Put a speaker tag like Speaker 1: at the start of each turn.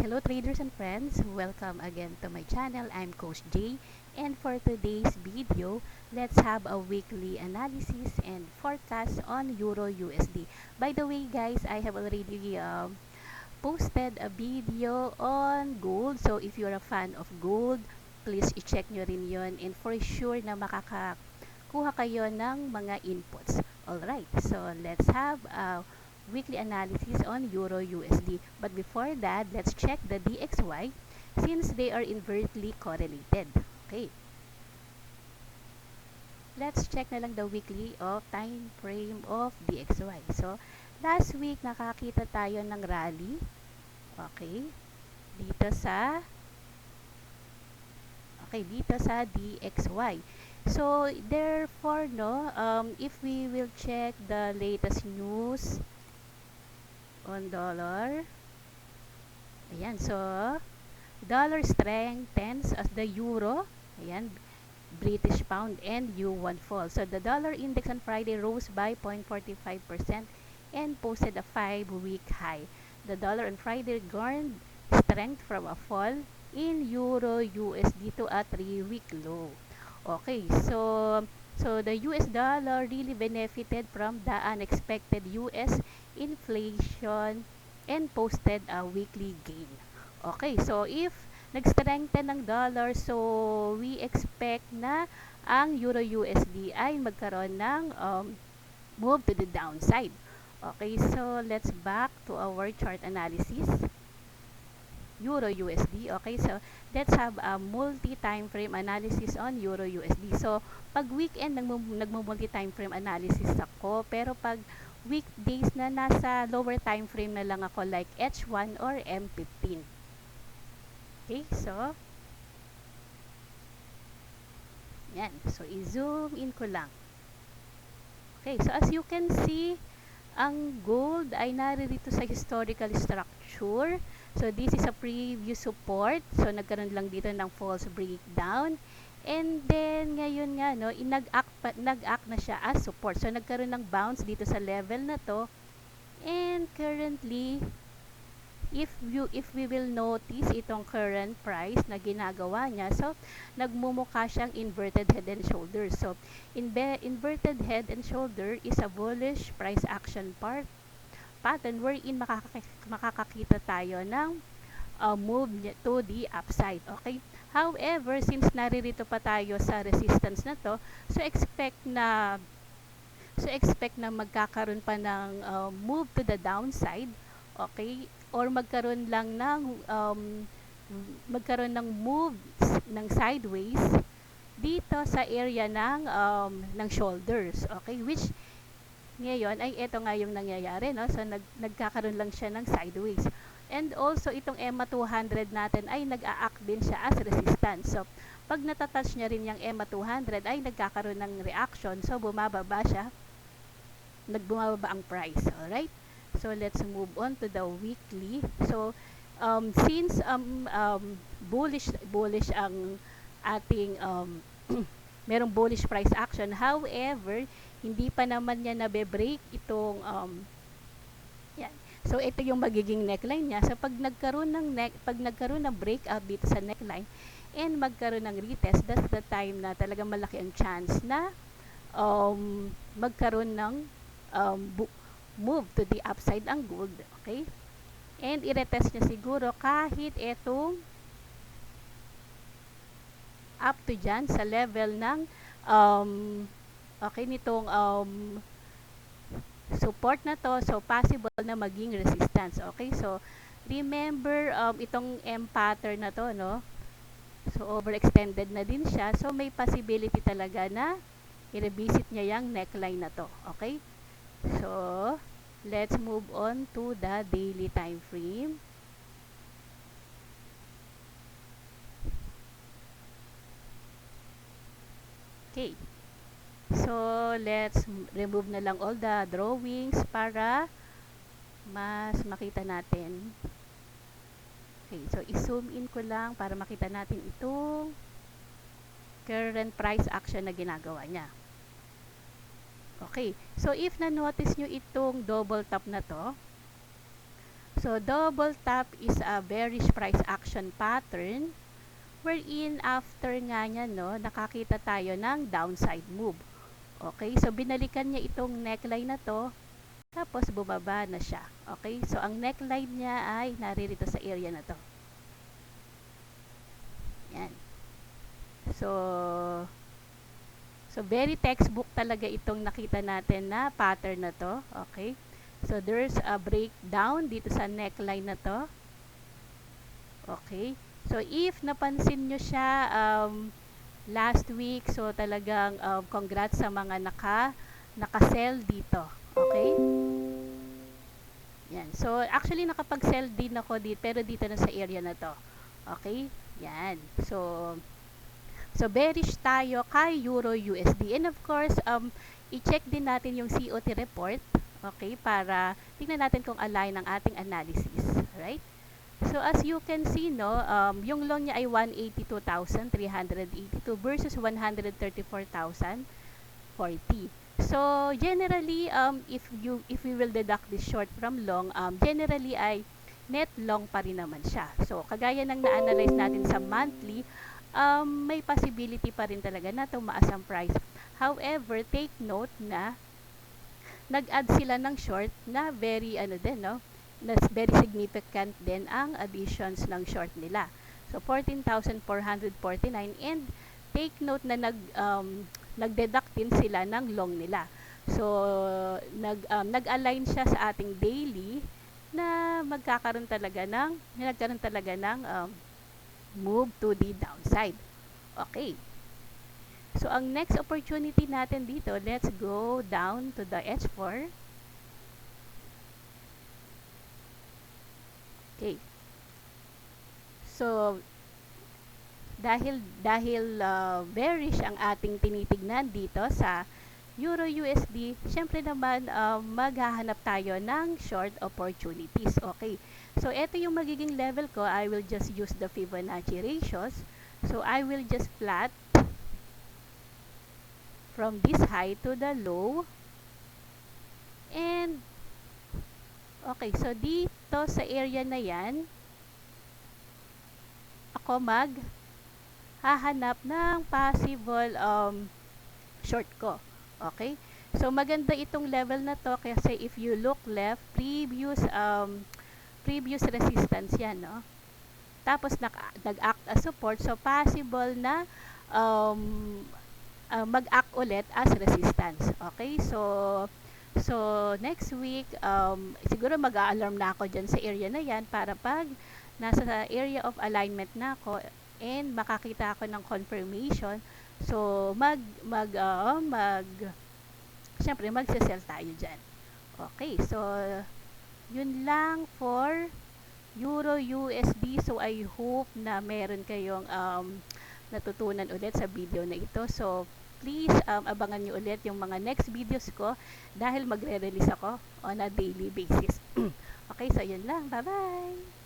Speaker 1: Hello traders and friends, welcome again to my channel. I'm Coach Jay, and for today's video, let's have a weekly analysis and forecast on Euro USD. By the way guys, I have already posted a video on gold. So if you're a fan of gold, please i-check nyo rin yun, and for sure na makakakuha kayo ng mga inputs. Alright, so let's have a weekly analysis on Euro USD. But before that, let's check the DXY since they are inversely correlated. Okay. Let's check na lang the weekly of time frame of DXY. So, last week nakakita tayo ng rally. Okay. Dito sa DXY. So, therefore, if we will check the latest news on dollar, ayan, so dollar strengthens as the euro, ayan, British pound and yuan fall. So the dollar index on Friday rose by 0.45% and posted a 5-week high. The dollar on Friday garnered strength from a fall in euro USD to a 3-week low. Okay, so the US dollar really benefited from the unexpected US inflation and posted a weekly gain. Okay, so if nag-strengthen ng dollar, so we expect na ang Euro USD ay magkaroon ng move to the downside. Okay, so let's back to our chart analysis. Euro USD. Okay, so let's have a multi-time frame analysis on Euro USD. So, pag weekend nagmo-multi time frame analysis ako, pero pag weekdays na nasa lower time frame na lang ako like H1 or M15. Okay, so yan. So, i-zoom in ko lang. Okay, so as you can see, ang gold ay naririto sa historical structure. So, this is a previous support. So, nagkaroon lang dito ng false breakdown. And then, ngayon nga, nag-act na siya as support. So, nagkaroon ng bounce dito sa level na to. And currently, if we will notice itong current price na ginagawa niya, so, nagmumukha siyang inverted head and shoulder. So, inverted head and shoulder is a bullish price action pattern wherein makakakita tayo ng move to the upside. Okay? However, since naririto pa tayo sa resistance na to, so expect na magkakaroon pa ng move to the downside. Okay? Or magkaroon ng moves ng sideways dito sa area ng shoulders. Okay? Which ngayon ay ito nga yung nangyayari, no? So nagkakaroon lang siya ng sideways. And also itong EMA 200 natin ay nag-a-act din siya as resistance. So pag natatouch niya rin yung EMA 200 ay nagkakaroon ng reaction. So bumababa ang price. Alright? So let's move on to the weekly. So since bullish ang ating merong bullish price action, however, hindi pa naman niya nabe-break itong yan. So ito yung magiging neckline niya. So pag nagkaroon ng breakout dito sa neckline and magkaroon ng retest, that's the time na talagang malaki ang chance na magkaroon ng move to the upside ang gold. Okay? And i-retest niya siguro kahit itong up to dyan sa level ng nitong support na to. So possible na maging resistance. Okay, so remember itong M pattern na to, no? So overextended na din siya, so may possibility talaga na i-revisit niya yung neckline na to. Okay, so let's move on to the daily time frame. Okay, so let's remove na lang all the drawings para mas makita natin. Okay, so i-zoom in ko lang para makita natin itong current price action na ginagawa niya. Okay, so if na-notice nyo itong double top na to, So, double tap is a bearish price action pattern wherein after nga niya, no, nakakita tayo ng downside move. Okay, so binalikan niya itong neckline na to, tapos bumaba na siya. Okay, so ang neckline niya ay naririto sa area na to. Yan. So, very textbook talaga itong nakita natin na pattern na to. Okay, so there's a breakdown dito sa neckline na to. Okay, so if napansin nyo siya last week, so talagang congrats sa mga naka-sell dito. Okay? Yan. So actually nakapag-sell din ako dito, pero dito na sa area na to. Okay? Yan. So bearish tayo kay Euro USD. And of course, i-check din natin yung COT report. Okay? Para tingnan natin kung align ang ating analysis. Right? So as you can see, no, yung long niya ay 182,382 versus 134,040. So generally, if we will deduct this short from long, generally ay net long pa rin naman siya. So kagaya ng na-analyze natin sa monthly, may possibility pa rin talaga na tumaas ang price. However, take note na nag-add sila ng short na very that's very significant din ang additions ng short nila. So 14,449, and take note na nag-deduct din sila ng long nila. So nag-align siya sa ating daily na nagkaroon talaga ng move to the downside. Okay. So ang next opportunity natin dito, let's go down to the H4. Okay. So dahil bearish ang ating tinitignan dito sa Euro USD, syempre naman maghahanap tayo ng short opportunities. Okay. So ito yung magiging level ko. I will just use the Fibonacci ratios. So I will just plot from this high to the low. And okay, so dito sa area na yan, ako hahanap ng possible short ko. Okay? So maganda itong level na to kasi if you look left, previous resistance yan, no? Tapos nag-act as support, so possible na mag-act ulit as resistance. Okay? So next week, siguro mag-a-alarm na ako dyan sa area na yan para pag nasa area of alignment na ako and makakita ako ng confirmation, so syempre magsisell tayo dyan. Okay, so yun lang for Euro USD. So I hope na meron kayong natutunan ulit sa video na ito. So please abangan nyo ulit yung mga next videos ko dahil magre-release ako on a daily basis. Okay, so yun lang. Bye-bye!